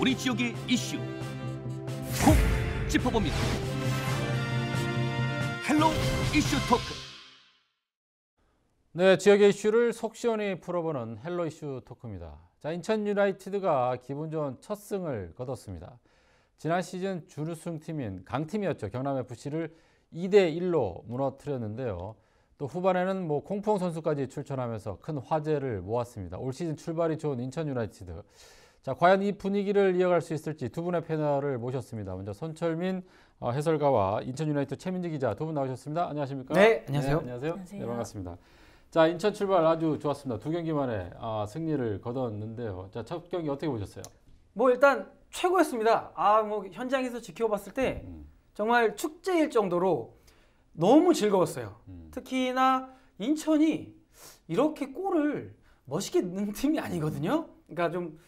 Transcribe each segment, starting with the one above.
우리 지역의 이슈 콕 짚어봅니다. 헬로 이슈 토크. 네, 지역의 이슈를 속 시원히 풀어보는 헬로 이슈 토크입니다. 자, 인천 유나이티드가 기분 좋은 첫 승을 거뒀습니다. 지난 시즌 준우승팀인 강팀이었죠. 경남FC를 2대1로 무너뜨렸는데요. 또 후반에는 공풍 선수까지 출전하면서 큰 화제를 모았습니다. 올 시즌 출발이 좋은 인천 유나이티드. 자, 과연 이 분위기를 이어갈 수 있을지 두 분의 패널을 모셨습니다. 먼저 손철민 해설가와 인천 유나이티드 최민지 기자 두 분 나오셨습니다. 안녕하십니까? 네, 안녕하세요. 네, 안녕하세요. 네, 반갑습니다. 자, 인천 출발 아주 좋았습니다. 두 경기 만에 승리를 거뒀는데요. 자, 첫 경기 어떻게 보셨어요? 일단 최고였습니다. 현장에서 지켜봤을 때 정말 축제일 정도로 너무 즐거웠어요. 특히나 인천이 이렇게 골을 멋있게 넣는 팀이 아니거든요. 그러니까 좀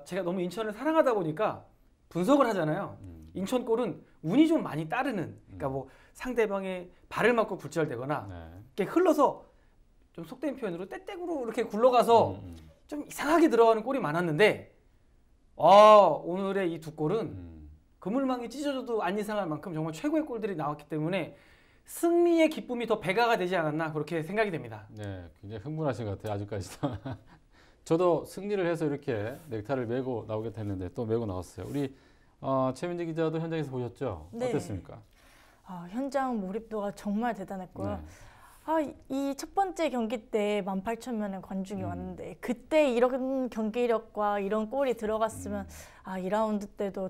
제가 너무 인천을 사랑하다 보니까 분석을 하잖아요. 인천 골은 운이 좀 많이 따르는, 그러니까 상대방의 발을 맞고 굴절되거나 이렇게 흘러서 좀 속된 표현으로 떼떼구로 이렇게 굴러가서 좀 이상하게 들어가는 골이 많았는데 오늘의 이 두 골은 그물망이 찢어져도 안 이상할 만큼 정말 최고의 골들이 나왔기 때문에 승리의 기쁨이 더 배가가 되지 않았나 그렇게 생각이 됩니다. 네, 굉장히 흥분하신 것 같아요. 아직까지도. 저도 승리를 해서 이렇게 넥타이를 메고 나오겠다 했는데 또 메고 나왔어요. 우리 최민지 기자도 현장에서 보셨죠? 네. 어땠습니까? 현장 몰입도가 정말 대단했고요. 네. 이 첫 번째 경기 때 18,000명의 관중이 왔는데 그때 이런 경기력과 이런 골이 들어갔으면 2라운드 때도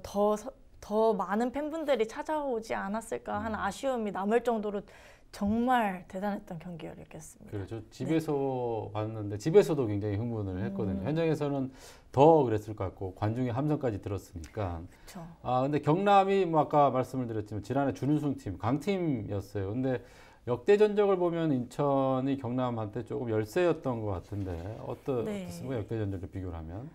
더 많은 팬분들이 찾아오지 않았을까 하는 아쉬움이 남을 정도로 정말 대단했던 경기였습니다. 그렇죠. 집에서 봤는데 집에서도 굉장히 흥분을 했거든요. 현장에서는 더 그랬을 것 같고 관중의 함성까지 들었으니까. 그렇죠. 근데 경남이 아까 말씀을 드렸지만 지난해 준우승팀 강팀이었어요. 근데 역대 전적을 보면 인천이 경남한테 조금 열세였던 것 같은데 어떻습니까? 역대 전적을 비교를 하면?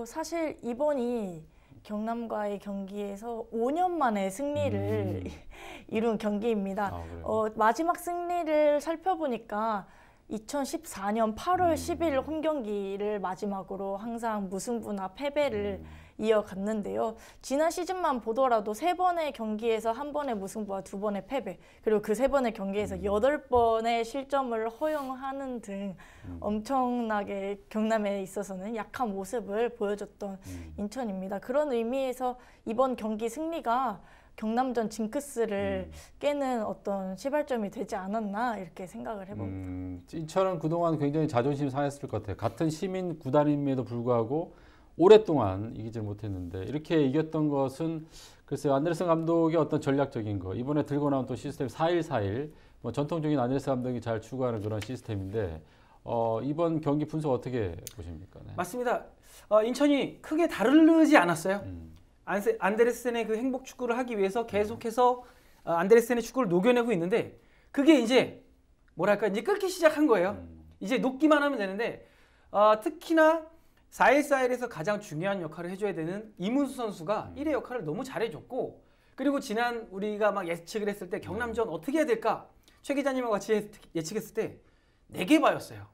사실 이번이 경남과의 경기에서 5년 만에 승리를 이룬 경기입니다. 마지막 승리를 살펴보니까 2014년 8월 10일 홈 경기를 마지막으로 항상 무승부나 패배를 이어갔는데요. 지난 시즌만 보더라도 3번의 경기에서 1번의 무승부와 2번의 패배, 그리고 그 3번의 경기에서 8번의 실점을 허용하는 등 엄청나게 경남에 있어서는 약한 모습을 보여줬던 인천입니다. 그런 의미에서 이번 경기 승리가 경남전 징크스를 깨는 어떤 시발점이 되지 않았나 이렇게 생각을 해봅니다. 인천은 그동안 굉장히 자존심 상했을 것 같아요. 같은 시민 구단임에도 불구하고 오랫동안 이기지 못했는데 이렇게 이겼던 것은 글쎄요, 안데르슨 감독의 어떤 전략적인 거, 이번에 들고 나온 또 시스템 4-1-4-1, 전통적인 안데르슨 감독이 잘 추구하는 그런 시스템인데 이번 경기 분석 어떻게 보십니까? 네. 맞습니다. 인천이 크게 다르지 않았어요. 안데르센의 그 행복 축구를 하기 위해서 계속해서 안데르센의 축구를 녹여내고 있는데 그게 이제 이제 끓기 시작한 거예요. 이제 녹기만 하면 되는데 특히나 4-1-4-1에서 가장 중요한 역할을 해줘야 되는 이문수 선수가 1의 역할을 너무 잘해줬고, 그리고 지난 우리가 막 예측을 했을 때 경남전 어떻게 해야 될까? 최 기자님과 같이 예측했을 때 4개바였어요.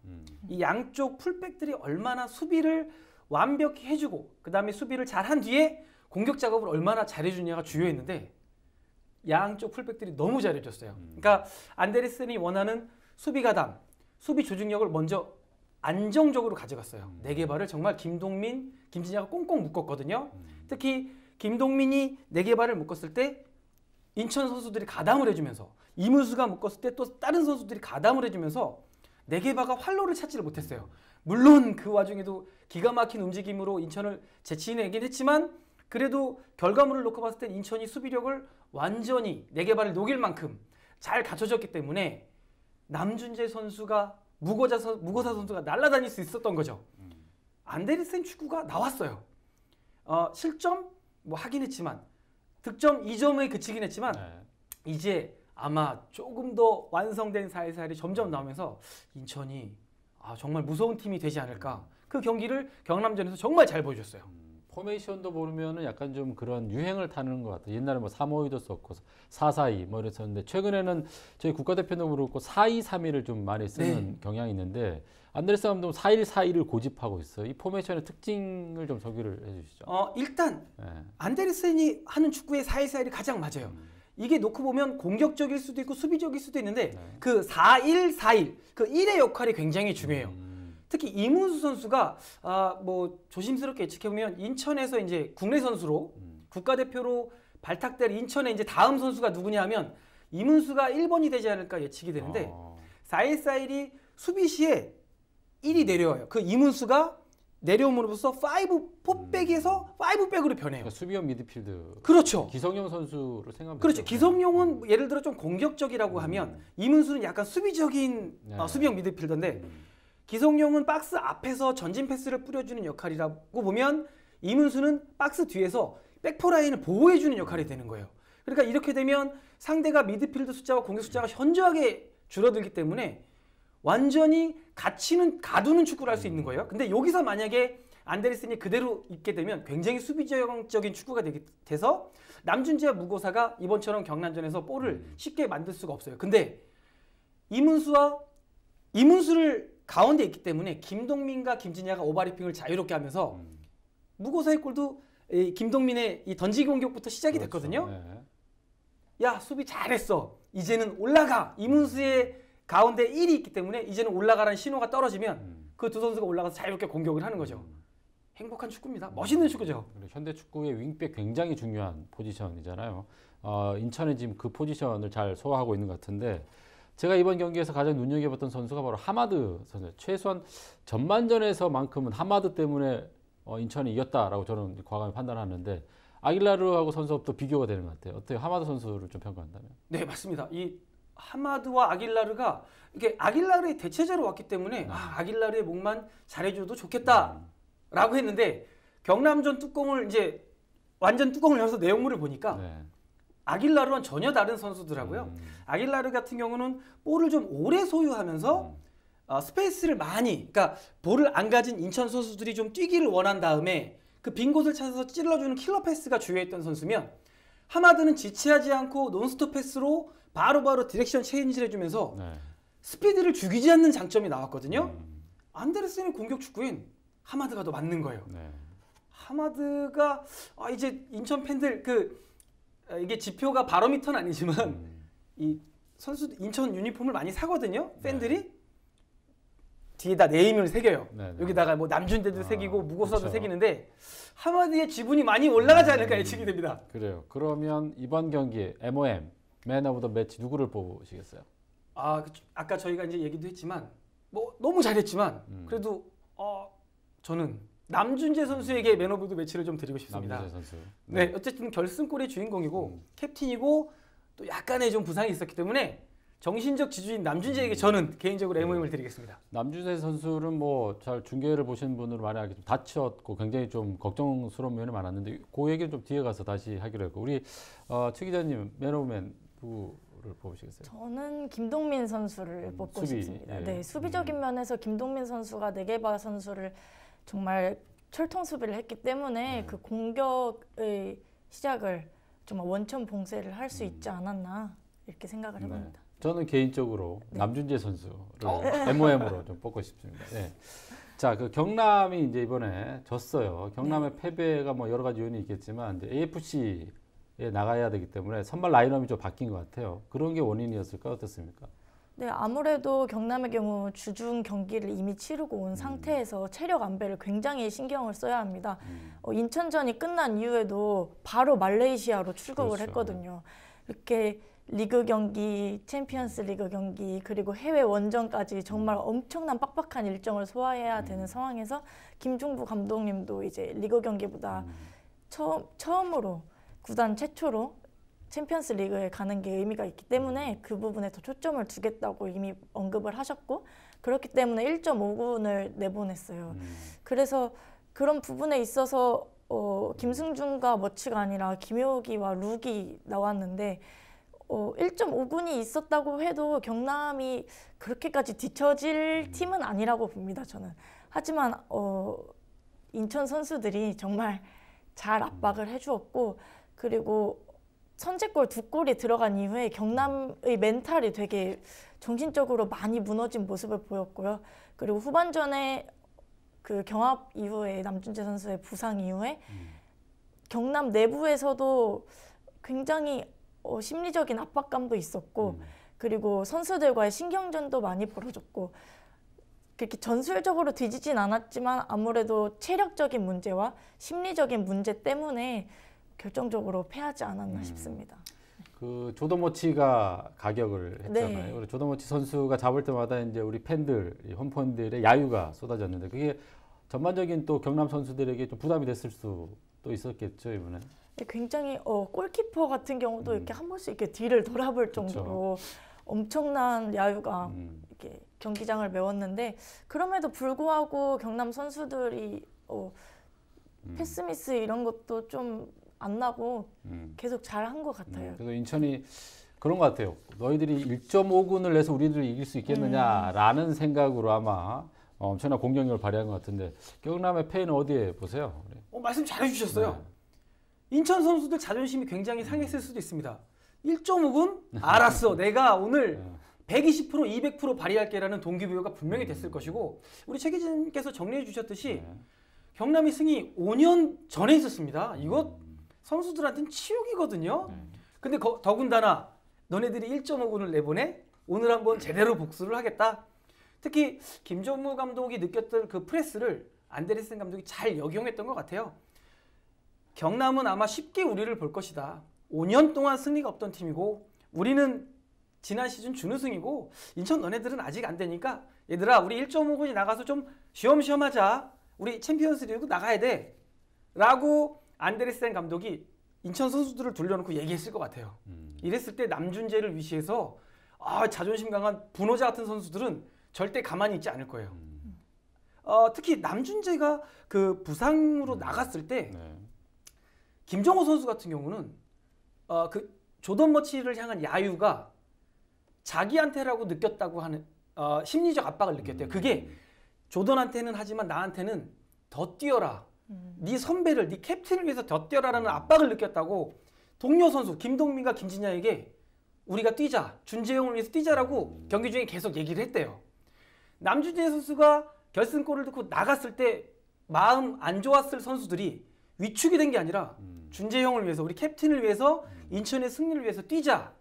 이 양쪽 풀백들이 얼마나 수비를 완벽히 해주고 그 다음에 수비를 잘한 뒤에 공격 작업을 얼마나 잘해주냐가 중요했는데 양쪽 풀백들이 너무 잘해줬어요. 그러니까 안데르센이 원하는 수비 가담, 수비 조직력을 먼저 안정적으로 가져갔어요. 4개발을 정말 김동민, 김진야가 꽁꽁 묶었거든요. 특히 김동민이 4개발을 묶었을 때 인천 선수들이 가담을 해주면서 이문수가 묶었을 때 또 다른 선수들이 가담을 해주면서 4개발가 활로를 찾지를 못했어요. 물론 그 와중에도 기가 막힌 움직임으로 인천을 제치내긴 했지만 그래도 결과물을 놓고 봤을 때 인천이 수비력을 완전히 4개발을 녹일 만큼 잘 갖춰졌기 때문에 남준재 선수가 무고사 선수가 날아다닐 수 있었던 거죠. 안데르센 축구가 나왔어요. 실점 하긴 했지만 득점 2점에 그치긴 했지만 이제 아마 조금 더 완성된 4-1-4-1이 점점 나오면서 인천이 정말 무서운 팀이 되지 않을까. 그 경기를 경남전에서 정말 잘 보여줬어요. 포메이션도 보면은 약간 좀 그런 유행을 타는 것 같아요. 옛날에 뭐 3-5-2도 썼고 4-4-2 뭐 이랬었는데 최근에는 저희 국가대표도 그렇고 4-2-3-1을 좀 많이 쓰는 경향이 있는데 안데르슨 감독은 4-1-4-2를 고집하고 있어요. 이 포메이션의 특징을 좀 소개를 해주시죠. 일단 네. 안데르센이 하는 축구의 4-1-4-1이 가장 맞아요. 이게 놓고 보면 공격적일 수도 있고 수비적일 수도 있는데 그 4-1-4-1 그 1의 역할이 굉장히 중요해요. 특히 이문수 선수가 뭐 조심스럽게 예측해 보면 인천에서 이제 국내 선수로 국가대표로 발탁될 인천의 이제 다음 선수가 누구냐 하면 이문수가 1번이 되지 않을까 예측이 되는데 4-1-4-1이 수비 시에 1이 내려와요. 그 이문수가 내려옴으로써 4백에서 5백으로 변해요. 그러니까 수비형 미드필드. 그렇죠. 기성용 선수를 생각하면 그렇죠. 기성용은 예를 들어 좀 공격적이라고 하면 이문수는 약간 수비적인 수비형 미드필더인데 기성용은 박스 앞에서 전진 패스를 뿌려주는 역할이라고 보면 이문수는 박스 뒤에서 백포 라인을 보호해주는 역할이 되는 거예요. 그러니까 이렇게 되면 상대가 미드필드 숫자와 공격 숫자가 현저하게 줄어들기 때문에 완전히 가두는 축구를 할 수 있는 거예요. 근데 여기서 만약에 안데르센이 그대로 있게 되면 굉장히 수비적인 축구가 돼서 남준재와 무고사가 이번처럼 경남전에서 볼을 쉽게 만들 수가 없어요. 근데 이문수를 가운데 있기 때문에 김동민과 김진야가 오버래핑을 자유롭게 하면서 무고사의 골도 김동민의 이 던지기 공격부터 시작이 됐거든요. 네. 야, 수비 잘했어. 이제는 올라가. 이문수의 가운데 1이 있기 때문에 이제는 올라가라는 신호가 떨어지면 그 두 선수가 올라가서 자유롭게 공격을 하는 거죠. 행복한 축구입니다. 멋있는 축구죠. 현대 축구의 윙백 굉장히 중요한 포지션이잖아요. 인천은 지금 그 포지션을 잘 소화하고 있는 것 같은데 제가 이번 경기에서 가장 눈여겨봤던 선수가 바로 하마드 선수. 최소한 전반전에서만큼은 하마드 때문에 인천이 이겼다라고 저는 과감히 판단하는데 아길라르하고 선수도 비교가 되는 것 같아요. 어때요? 하마드 선수를 좀 평가한다면? 네, 맞습니다. 이 하마드와 아길라르가 이게 아길라르의 대체자로 왔기 때문에 아길라르의 목만 잘해줘도 좋겠다라고 했는데 경남전 뚜껑을 이제 완전 뚜껑을 열어서 내용물을 보니까 아길라르와는 전혀 다른 선수더라고요. 아길라르 같은 경우는 볼을 좀 오래 소유하면서 스페이스를 많이, 그러니까 볼을 안 가진 인천 선수들이 좀 뛰기를 원한 다음에 그 빈 곳을 찾아서 찔러주는 킬러 패스가 주요했던 선수면 하마드는 지체하지 않고 논스톱 패스로 바로바로 디렉션 체인지를 해주면서 스피드를 죽이지 않는 장점이 나왔거든요. 안데르센의 공격 축구엔 하마드가 더 맞는 거예요. 하마드가 이제 인천 팬들 이게 지표가 바로미터는 아니지만 이 선수 인천 유니폼을 많이 사거든요. 팬들이 뒤에다 네임을 새겨요. 여기다가 뭐 남준대도 새기고 무고사도 그렇죠. 새기는데 하마드의 지분이 많이 올라가지 않을까 예측이 됩니다. 그래요. 그러면 이번 경기에 MOM 맨 오브 더 매치 누구를 뽑으시겠어요? 아까 저희가 이제 얘기도 했지만 뭐 너무 잘했지만 그래도 저는 남준재 선수에게 맨 오브 더 매치를 좀 드리고 싶습니다. 남준재 선수. 네, 어쨌든 결승골의 주인공이고 캡틴이고 또 약간의 좀 부상이 있었기 때문에 정신적 지주인 남준재에게 저는 개인적으로 MOM을 드리겠습니다. 남준재 선수는 뭐 잘 중계를 보신 분으로 많이 알겠지만 다쳤고 굉장히 좀 걱정스러운 면이 많았는데 그 얘기는 좀 뒤에 가서 다시 하기로 했고 우리 최 기자님 맨 오브 맨 누구를 뽑으시겠어요? 저는 김동민 선수를 뽑고 싶습니다. 예. 네, 수비적인 면에서 김동민 선수가 네게바 선수를 정말 철통 수비를 했기 때문에 그 공격의 시작을 정말 원천 봉쇄를 할 수 있지 않았나 이렇게 생각을 해봅니다. 저는 개인적으로 남준재 선수를 MOM으로 좀 뽑고 싶습니다. 자, 그 경남이 이제 이번에 졌어요. 경남의 패배가 뭐 여러 가지 요인이 있겠지만 이제 AFC에 나가야 되기 때문에 선발 라인업이 좀 바뀐 것 같아요. 그런 게 원인이었을까 어떻습니까? 네, 아무래도 경남의 경우 주중 경기를 이미 치르고 온 상태에서 체력 안배를 굉장히 신경을 써야 합니다. 인천전이 끝난 이후에도 바로 말레이시아로 출국을 했거든요. 이렇게 리그 경기, 챔피언스 리그 경기, 그리고 해외 원정까지 정말 엄청난 빡빡한 일정을 소화해야 되는 상황에서 김종부 감독님도 이제 리그 경기보다 처음으로 구단 최초로 챔피언스 리그에 가는 게 의미가 있기 때문에 그 부분에 더 초점을 두겠다고 이미 언급을 하셨고 그렇기 때문에 1.5군을 내보냈어요. 그래서 그런 부분에 있어서 김승준과 머치가 아니라 김효기와 룩이 나왔는데 1.5군이 있었다고 해도 경남이 그렇게까지 뒤처질 팀은 아니라고 봅니다. 저는. 하지만 인천 선수들이 정말 잘 압박을 해주었고 그리고 선제골 2골이 들어간 이후에 경남의 멘탈이 되게 정신적으로 많이 무너진 모습을 보였고요. 그리고 후반전에 그 경합 이후에 남준재 선수의 부상 이후에 경남 내부에서도 굉장히 심리적인 압박감도 있었고 그리고 선수들과의 신경전도 많이 벌어졌고 그렇게 전술적으로 뒤지진 않았지만 아무래도 체력적인 문제와 심리적인 문제 때문에 결정적으로 패하지 않았나 싶습니다. 그 조도모치가 가격을 했잖아요. 네. 그리고 조도모치 선수가 잡을 때마다 이제 우리 팬들, 홈팬들의 야유가 쏟아졌는데 그게 전반적인 또 경남 선수들에게 좀 부담이 됐을 수도 있었겠죠 이번에. 굉장히 골키퍼 같은 경우도 이렇게 한 번씩 이렇게 뒤를 돌아볼 정도로 엄청난 야유가 이렇게 경기장을 메웠는데 그럼에도 불구하고 경남 선수들이 패스미스 이런 것도 좀 안 나고 계속 잘한 것 같아요. 그래서 인천이 그런 것 같아요. 너희들이 1.5군을 내서 우리들이 이길 수 있겠느냐라는 생각으로 아마 엄청난 공격력을 발휘한 것 같은데 경남의 패는 어디에 보세요? 말씀 잘해주셨어요. 인천 선수들 자존심이 굉장히 상했을 수도 있습니다. 1.5군? 알았어. 내가 오늘 120%, 200% 발휘할게라는 동기부여가 분명히 됐을 것이고 우리 최 기자님께서 정리해 주셨듯이 경남이 승이 5년 전에 있었습니다. 이거 선수들한테는 치욕이거든요. 근데 더군다나 너네들이 1.5군을 내보내? 오늘 한번 제대로 복수를 하겠다. 특히 김정무 감독이 느꼈던 그 프레스를 안데르센 감독이 잘 역용했던 것 같아요. 경남은 아마 쉽게 우리를 볼 것이다. 5년 동안 승리가 없던 팀이고 우리는 지난 시즌 준우승이고 인천 너네들은 아직 안 되니까 얘들아 우리 1.5군이 나가서 좀 쉬엄쉬엄 하자. 우리 챔피언스 리그 나가야 돼. 라고 안데르센 감독이 인천 선수들을 돌려놓고 얘기했을 것 같아요. 이랬을 때 남준재를 위시해서 자존심 강한 분호자 같은 선수들은 절대 가만히 있지 않을 거예요. 특히 남준재가 그 부상으로 나갔을 때 김정호 선수 같은 경우는 그 조던 머치를 향한 야유가 자기한테라고 느꼈다고 하는 심리적 압박을 느꼈대요. 그게 조던한테는 하지만 나한테는 더 뛰어라. 네 선배를, 네 캡틴을 위해서 더 뛰어라라는 압박을 느꼈다고 동료 선수 김동민과 김진야에게 우리가 뛰자, 준재형을 위해서 뛰자라고 경기 중에 계속 얘기를 했대요. 남준재 선수가 결승골을 넣고 나갔을 때 마음 안 좋았을 선수들이 위축이 된 게 아니라 준재형을 위해서, 우리 캡틴을 위해서, 인천의 승리를 위해서 뛰자.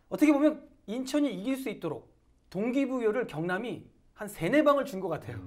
어떻게 보면 인천이 이길 수 있도록 동기부여를 경남이 한 3-4방을 준 것 같아요.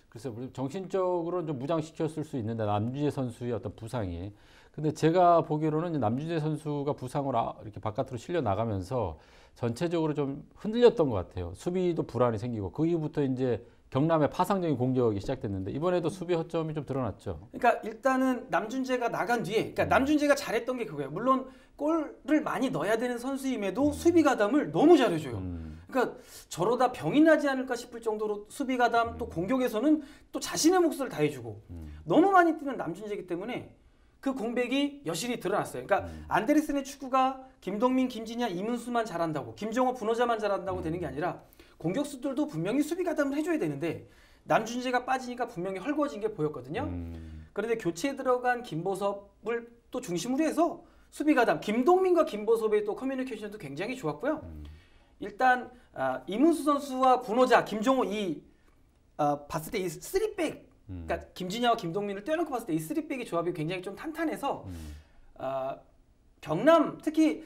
글쎄, 정신적으로 좀 무장시켰을 수 있는데 남준재 선수의 어떤 부상이. 근데 제가 보기로는 남준재 선수가 부상으로 이렇게 바깥으로 실려 나가면서 전체적으로 좀 흔들렸던 것 같아요. 수비도 불안이 생기고 그 이후부터 이제 경남의 파상적인 공격이 시작됐는데 이번에도 수비 허점이 좀 드러났죠. 그러니까 일단은 남준재가 나간 뒤에, 그러니까 남준재가 잘했던 게 그거예요. 물론 골을 많이 넣어야 되는 선수임에도 수비 가담을 너무 잘해줘요. 그러니까 저러다 병이 나지 않을까 싶을 정도로 수비 가담, 또 공격에서는 또 자신의 몫을 다해주고 너무 많이 뛰는 남준재이기 때문에 그 공백이 여실히 드러났어요. 그러니까 안데르센의 축구가 김동민, 김진야, 이문수만 잘한다고, 김정호, 분호자만 잘한다고 되는 게 아니라 공격수들도 분명히 수비 가담을 해줘야 되는데 남준재가 빠지니까 분명히 헐거워진 게 보였거든요. 그런데 교체에 들어간 김보섭을 또 중심으로 해서 수비 가담, 김동민과 김보섭의 또 커뮤니케이션도 굉장히 좋았고요. 일단 이문수 선수와 분호자, 김정호 봤을 때 이 3백, 그러니까 김진야와 김동민을 떼어놓고 봤을 때 이 3백의 조합이 굉장히 좀 탄탄해서 경남 특히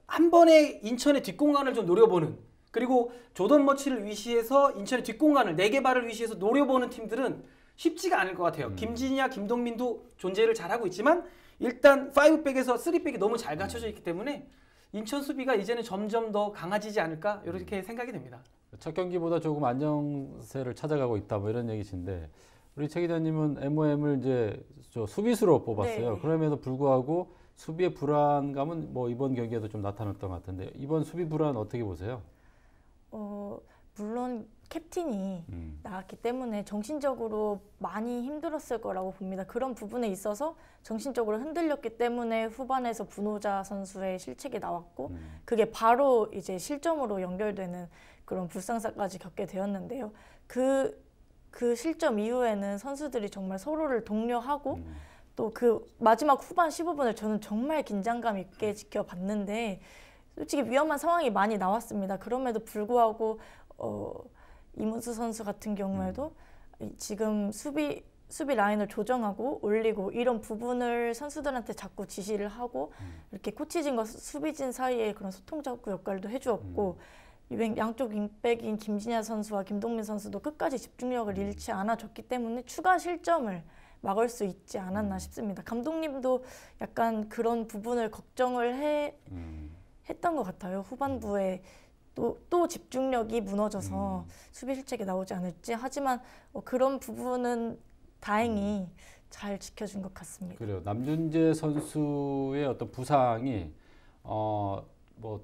한 번에 인천의 뒷공간을 좀 노려보는, 그리고 조던 머치를 위시해서 인천의 뒷공간을 4개발을 위시해서 노려보는 팀들은 쉽지가 않을 것 같아요. 김진야, 김동민도 존재를 잘하고 있지만 일단 5백에서 3백이 너무 잘 갖춰져 있기 때문에 인천 수비가 이제는 점점 더 강해지지 않을까 이렇게 생각이 됩니다. 첫 경기보다 조금 안정세를 찾아가고 있다 뭐 이런 얘기신데 우리 최 기자님은 MOM을 이제 수비수로 뽑았어요. 네. 그럼에도 불구하고 수비의 불안감은 뭐 이번 경기에도 좀 나타났던 것 같은데 이번 수비 불안 어떻게 보세요? 물론 캡틴이 나왔기 때문에 정신적으로 많이 힘들었을 거라고 봅니다. 그런 부분에 있어서 정신적으로 흔들렸기 때문에 후반에서 분호자 선수의 실책이 나왔고 그게 바로 이제 실점으로 연결되는 그런 불상사까지 겪게 되었는데요. 그 실점 이후에는 선수들이 정말 서로를 독려하고 또 그 마지막 후반 15분을 저는 정말 긴장감 있게 지켜봤는데 솔직히 위험한 상황이 많이 나왔습니다. 그럼에도 불구하고 이문수 선수 같은 경우에도 지금 수비 라인을 조정하고 올리고 이런 부분을 선수들한테 자꾸 지시를 하고 이렇게 코치진과 수비진 사이에 그런 소통자구 역할도 해주었고 양쪽 윙백인 김진야 선수와 김동민 선수도 끝까지 집중력을 잃지 않아줬기 때문에 추가 실점을 막을 수 있지 않았나 싶습니다. 감독님도 약간 그런 부분을 걱정을 했던 것 같아요. 후반부에 또 집중력이 무너져서 수비 실책이 나오지 않을지. 하지만 그런 부분은 다행히 잘 지켜준 것 같습니다. 그래요. 남준재 선수의 어떤 부상이 뭐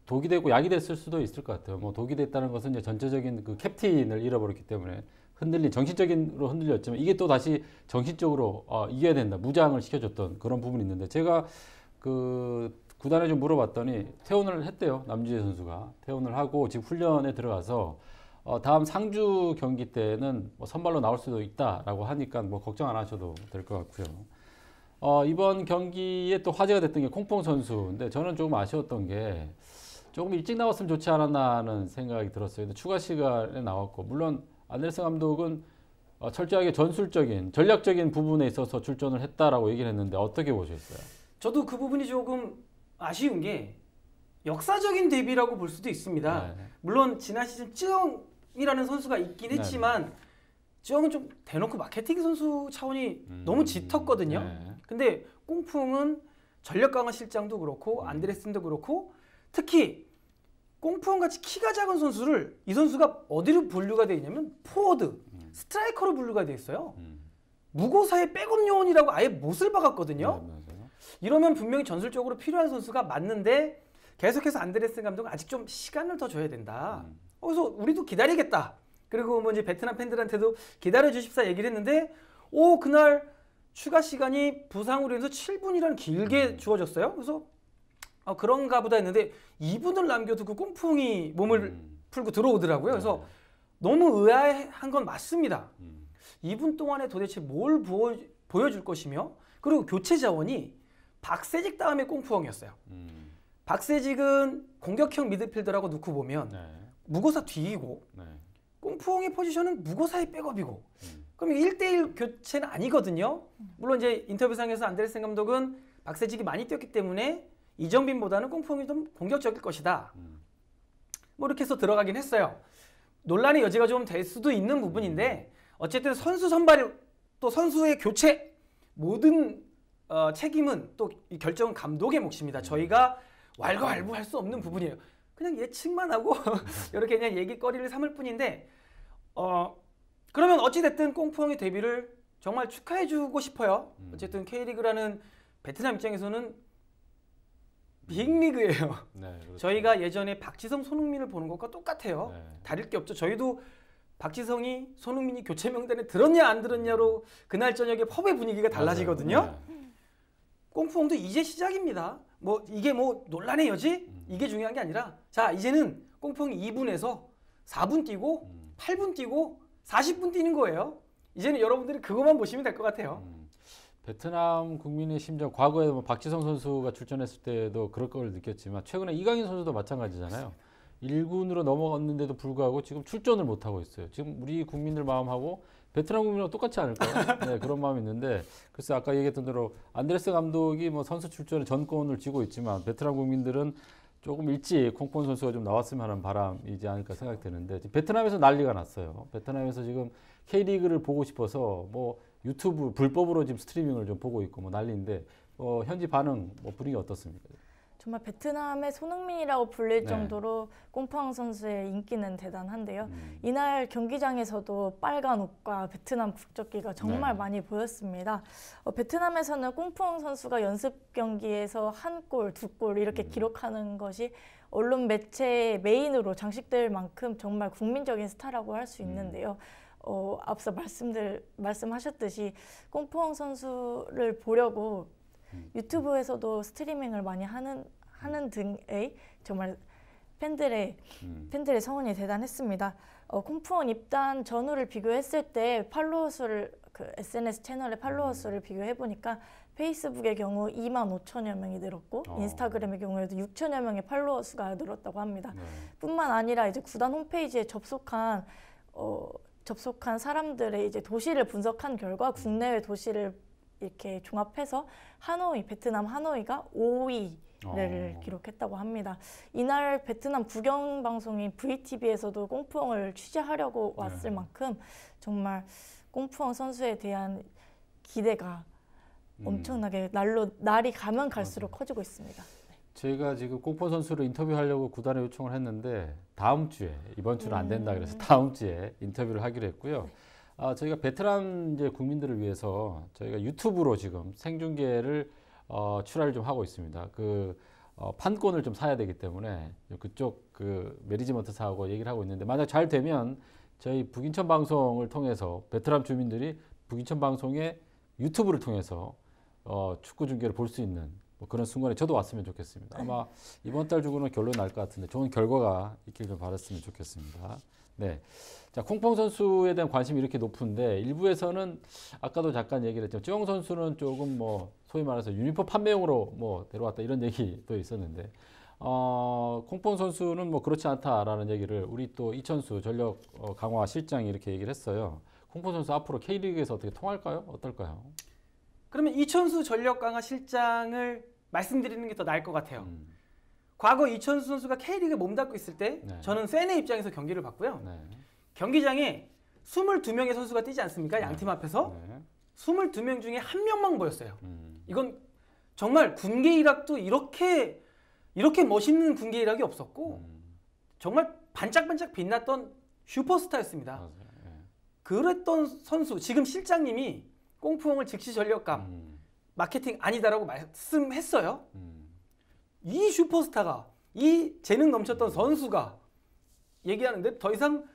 독이 되고 약이 됐을 수도 있을 것 같아요. 뭐 독이 됐다는 것은 이제 전체적인 그 캡틴을 잃어버렸기 때문에 정신적으로 흔들렸지만 이게 또 다시 정신적으로 이겨야 된다, 무장을 시켜줬던 그런 부분이 있는데 제가 그 구단에 좀 물어봤더니 퇴원을 했대요. 남준재 선수가 퇴원을 하고 지금 훈련에 들어가서 다음 상주 경기 때는 뭐 선발로 나올 수도 있다라고 하니까 뭐 걱정 안 하셔도 될 것 같고요. 이번 경기에 또 화제가 됐던 게 콩퐁 선수인데 저는 조금 아쉬웠던 게 조금 일찍 나왔으면 좋지 않았나 하는 생각이 들었어요. 근데 추가 시간에 나왔고 물론 안데르슨 감독은 철저하게 전술적인 전략적인 부분에 있어서 출전을 했다라고 얘기를 했는데 어떻게 보셨어요? 저도 그 부분이 조금 아쉬운 게 역사적인 데뷔라고 볼 수도 있습니다. 네. 물론 지난 시즌 쯔영이라는 선수가 있긴 했지만 쯔영은 좀 대놓고 마케팅 선수 차원이 너무 짙었거든요. 네. 근데 꽁풍은 전력 강화 실장도 그렇고 안데르슨도 그렇고 특히 꽁풍 같이 키가 작은 선수를 이 선수가 어디로 분류가 되어 있냐면 포워드, 스트라이커로 분류가 되어 있어요. 무고사의 백업 요원이라고 아예 못을 박았거든요. 이러면 분명히 전술적으로 필요한 선수가 맞는데 계속해서 안데르슨 감독은 아직 좀 시간을 더 줘야 된다. 그래서 우리도 기다리겠다. 그리고 뭐 이제 베트남 팬들한테도 기다려 주십사 얘기를 했는데 그날 추가 시간이 부상으로 인해서 7분이라는 길게 주어졌어요. 그래서 그런가 보다 했는데 2분을 남겨두고 꽁풍이 몸을 풀고 들어오더라고요. 그래서 너무 의아한 건 맞습니다. 2분 동안에 도대체 뭘 보여줄 것이며 그리고 교체 자원이 박세직 다음에 꽁푸엉이었어요. 박세직은 공격형 미드필더라고 놓고 보면 무고사 뒤이고 꽁푸엉의 포지션은 무고사의 백업이고 그럼 1대1 교체는 아니거든요. 물론 이제 인터뷰상에서 안데르슨 감독은 박세직이 많이 뛰었기 때문에 이정빈보다는 꽁푸엉이 좀 공격적일 것이다. 뭐 이렇게 해서 들어가긴 했어요. 논란의 여지가 좀 될 수도 있는 부분인데 어쨌든 선수 선발 또 선수의 교체 모든 책임은 또 이 결정은 감독의 몫입니다. 저희가 왈가왈부할 수 없는 부분이에요. 그냥 예측만 하고 이렇게 그냥 얘기거리를 삼을 뿐인데 그러면 어찌됐든 꽁푸엉의 데뷔를 정말 축하해주고 싶어요. 어쨌든 K리그라는 베트남 입장에서는 빅리그예요. 네, 그렇죠. 저희가 예전에 박지성, 손흥민을 보는 것과 똑같아요. 네. 다를 게 없죠. 저희도 박지성이 손흥민이 교체 명단에 들었냐 안 들었냐로 그날 저녁에 펍의 분위기가 달라지거든요. 꽁푸엉도 이제 시작입니다. 뭐 이게 뭐 논란의 여지? 이게 중요한 게 아니라 자 이제는 꽁푸엉이 2분에서 4분 뛰고 8분 뛰고 40분 뛰는 거예요. 이제는 여러분들이 그것만 보시면 될 것 같아요. 베트남 국민의 심정, 과거에 뭐 박지성 선수가 출전했을 때도 그럴 걸 느꼈지만 최근에 이강인 선수도 마찬가지잖아요. 1군으로 넘어갔는데도 불구하고 지금 출전을 못 하고 있어요. 지금 우리 국민들 마음하고 베트남 국민하고 똑같지 않을까요? 네, 그런 마음이 있는데 글쎄 아까 얘기했던 대로 안데르슨 감독이 뭐 선수 출전에 전권을 쥐고 있지만 베트남 국민들은 조금 일찍 콩폰 선수가 좀 나왔으면 하는 바람이지 않을까 생각되는데 베트남에서 난리가 났어요. 베트남에서 지금 K리그를 보고 싶어서 뭐 유튜브 불법으로 지금 스트리밍을 좀 보고 있고 뭐 난리인데 현지 반응 뭐 분위기 어떻습니까? 정말 베트남의 손흥민이라고 불릴 정도로 꽁푸엉 선수의 인기는 대단한데요. 이날 경기장에서도 빨간 옷과 베트남 국적기가 정말 많이 보였습니다. 베트남에서는 꽁푸엉 선수가 연습 경기에서 한 골, 두 골 이렇게 기록하는 것이 언론 매체의 메인으로 장식될 만큼 정말 국민적인 스타라고 할 수 있는데요. 앞서 말씀하셨듯이 꽁푸엉 선수를 보려고 유튜브에서도 스트리밍을 많이 하는 등의 정말 팬들의 성원이 대단했습니다. 콩푸엉 입단 전후를 비교했을 때 팔로워 수를 그 SNS 채널의 팔로워 수를 비교해 보니까 페이스북의 경우 25,000여 명이 늘었고 인스타그램의 경우에도 6,000여 명의 팔로워 수가 늘었다고 합니다. 네. 뿐만 아니라 이제 구단 홈페이지에 접속한 사람들의 이제 도시를 분석한 결과 국내외 도시를 이렇게 종합해서 하노이, 베트남 하노이가 5위를 기록했다고 합니다. 이날 베트남 국영 방송인 VTV에서도 꽁푸엉을 취재하려고 왔을 만큼 정말 꽁푸엉 선수에 대한 기대가 엄청나게 날이 가면 갈수록 커지고 있습니다. 제가 지금 꽁푸엉 선수를 인터뷰하려고 구단에 요청을 했는데 다음 주에, 이번 주는 안 된다 그래서 다음 주에 인터뷰를 하기로 했고요. 저희가 베트남 이제 국민들을 위해서 저희가 유튜브로 지금 생중계를 출하를 좀 하고 있습니다. 판권을 좀 사야 되기 때문에 그쪽 그 매니지먼트사하고 얘기를 하고 있는데, 만약 잘 되면 저희 북인천 방송을 통해서 베트남 주민들이 북인천 방송의 유튜브를 통해서 축구 중계를 볼 수 있는 뭐 그런 순간에 저도 왔으면 좋겠습니다. 아마 이번 달 중으로는 결론이 날 것 같은데 좋은 결과가 있길 좀 바랐으면 좋겠습니다. 네. 자, 콩펑 선수에 대한 관심이 이렇게 높은데 일부에서는 아까도 잠깐 얘기를 했지만 쯔영 선수는 조금 뭐 소위 말해서 유니폼 판매용으로 뭐 데려왔다 이런 얘기도 있었는데 콩펑 선수는 뭐 그렇지 않다라는 얘기를 우리 또 이천수 전력 강화 실장이 이렇게 얘기를 했어요. 콩펑 선수 앞으로 K리그에서 어떻게 통할까요? 어떨까요? 그러면 이천수 전력 강화 실장을 말씀드리는 게 더 나을 것 같아요. 과거 이천수 선수가 K리그에 몸담고 있을 때 네. 저는 팬의 입장에서 경기를 봤고요. 네. 경기장에 22명의 선수가 뛰지 않습니까? 양팀 앞에서. 네. 22명 중에 한 명만 보였어요. 이건 정말 군계 일학도 이렇게 멋있는 군계 일학이 없었고 정말 반짝반짝 빛났던 슈퍼스타였습니다. 맞아요. 네. 그랬던 선수, 지금 실장님이 꽁푸엉을 즉시 전력감 마케팅 아니다라고 말씀했어요. 이 슈퍼스타가, 이 재능 넘쳤던 선수가 얘기하는데 더 이상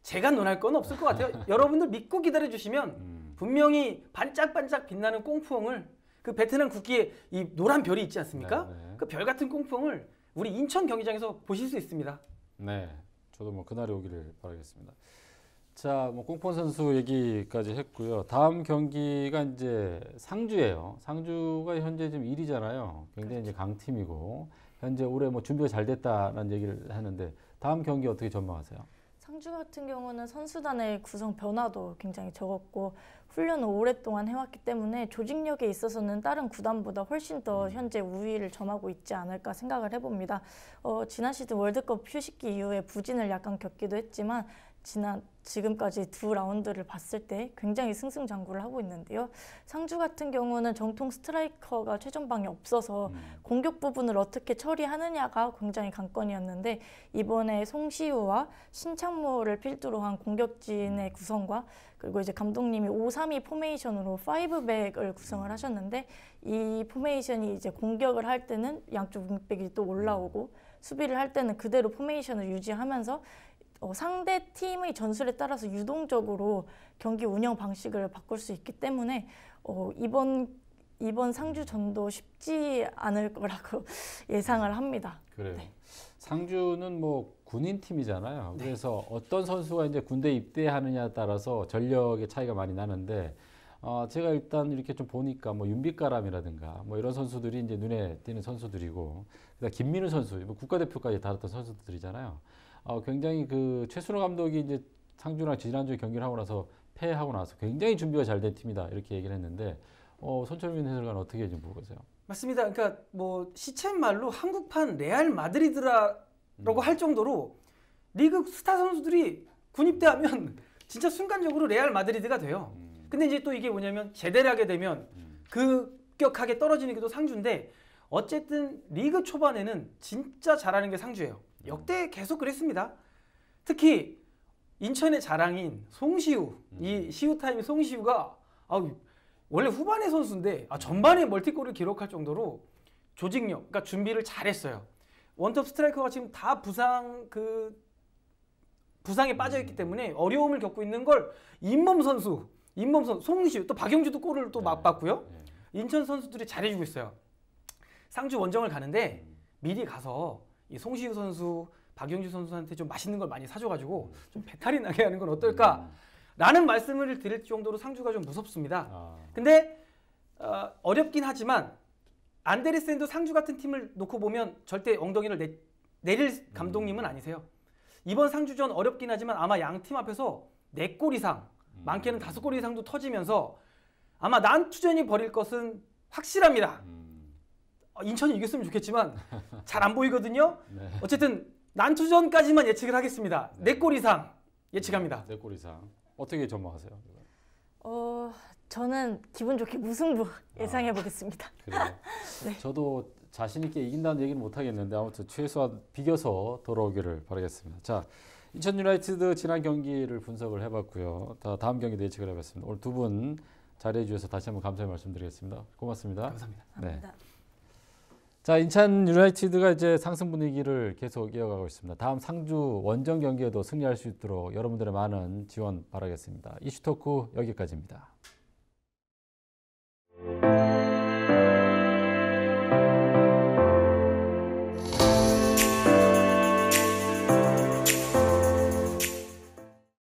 제가 논할 건 없을 것 같아요. 여러분들 믿고 기다려주시면 분명히 반짝반짝 빛나는 꽁푸엉을, 그 베트남 국기에 이 노란 별이 있지 않습니까? 네, 네. 그 별 같은 꽁푸엉을 우리 인천 경기장에서 보실 수 있습니다. 네, 저도 뭐 그날이 오기를 바라겠습니다. 자, 뭐 꽁펑 선수 얘기까지 했고요. 다음 경기가 이제 상주예요. 상주가 현재 지금 1위잖아요. 굉장히 이제 강팀이고 현재 올해 뭐 준비가 잘 됐다는 얘기를 하는데 다음 경기 어떻게 전망하세요? 상주 같은 경우는 선수단의 구성 변화도 굉장히 적었고 훈련을 오랫동안 해왔기 때문에 조직력에 있어서는 다른 구단보다 훨씬 더 현재 우위를 점하고 있지 않을까 생각을 해봅니다. 지난 시즌 월드컵 휴식기 이후에 부진을 약간 겪기도 했지만 지금까지 두 라운드를 봤을 때 굉장히 승승장구를 하고 있는데요. 상주 같은 경우는 정통 스트라이커가 최전방에 없어서 공격 부분을 어떻게 처리하느냐가 굉장히 관건이었는데 이번에 송시우와 신창모를 필두로 한 공격진의 구성과 그리고 이제 감독님이 5-3-2 포메이션으로 5백을 구성을 하셨는데 이 포메이션이 이제 공격을 할 때는 양쪽 윙백이 또 올라오고 수비를 할 때는 그대로 포메이션을 유지하면서 상대 팀의 전술에 따라서 유동적으로 경기 운영 방식을 바꿀 수 있기 때문에 이번 상주전도 쉽지 않을 거라고 예상을 합니다. 그래요. 네. 상주는 뭐 군인 팀이잖아요. 그래서 어떤 선수가 이제 군대 입대하느냐에 따라서 전력의 차이가 많이 나는데 제가 일단 이렇게 좀 보니까 뭐 윤빛가람이라든가 뭐 이런 선수들이 이제 눈에 띄는 선수들이고 그다음 김민우 선수, 뭐 국가대표까지 다뤘던 선수들이잖아요. 굉장히 그 최순호 감독이 이제 상주랑 지난주에 경기를 하고 나서 패하고 나서 굉장히 준비가 잘 된 팀이다 이렇게 얘기를 했는데 손철민 해설관 어떻게 좀 보고 계세요? 맞습니다. 그러니까 뭐 시쳇말로 한국판 레알 마드리드라고 할 정도로 리그 스타 선수들이 군입대하면 진짜 순간적으로 레알 마드리드가 돼요. 근데 이제 또 이게 뭐냐면 제대를 하게 되면 급격하게 떨어지는 게 또 상주인데 어쨌든 리그 초반에는 진짜 잘하는 게 상주예요. 역대 계속 그랬습니다. 특히 인천의 자랑인 송시우, 이 시우타임의 송시우가 원래 후반의 선수인데 전반에 멀티골을 기록할 정도로 조직력, 그러니까 준비를 잘했어요. 원톱 스트라이커가 지금 다 부상에 빠져있기 때문에 어려움을 겪고 있는 걸 잇몸 선수, 송시우, 또 박영주도 골을 또 맛봤고요. 인천 선수들이 잘해주고 있어요. 상주 원정을 가는데 미리 가서 이 송시우 선수, 박영주 선수한테 좀 맛있는 걸 많이 사줘가지고 좀 배탈이 나게 하는 건 어떨까? 라는 말씀을 드릴 정도로 상주가 좀 무섭습니다. 아, 근데 어렵긴 하지만 안데르센도 상주 같은 팀을 놓고 보면 절대 엉덩이를 내릴 감독님은 아니세요. 이번 상주전 어렵긴 하지만 아마 양 팀 앞에서 4골 이상, 많게는 5골 이상도 터지면서 아마 난투전이 벌일 것은 확실합니다. 인천이 이겼으면 좋겠지만 잘 안 보이거든요. 네. 어쨌든 난투전까지만 예측을 하겠습니다. 4골 이상 예측합니다. 4골 이상. 어떻게 전망하세요? 저는 기분 좋게 무승부 예상해 보겠습니다. 그래요. 네. 저도 자신 있게 이긴다는 얘기는 못 하겠는데 아무튼 최소한 비겨서 돌아오기를 바라겠습니다. 자, 인천 유나이티드 지난 경기를 분석을 해봤고요. 다음 경기도 예측을 해봤습니다. 오늘 두 분 자리해 주셔서 다시 한번 감사의 말씀드리겠습니다. 고맙습니다. 감사합니다. 네. 감사합니다. 자, 인천 유나이티드가 이제 상승 분위기를 계속 이어가고 있습니다. 다음 상주 원정 경기에도 승리할 수 있도록 여러분들의 많은 지원 바라겠습니다. 이슈 토크 여기까지입니다.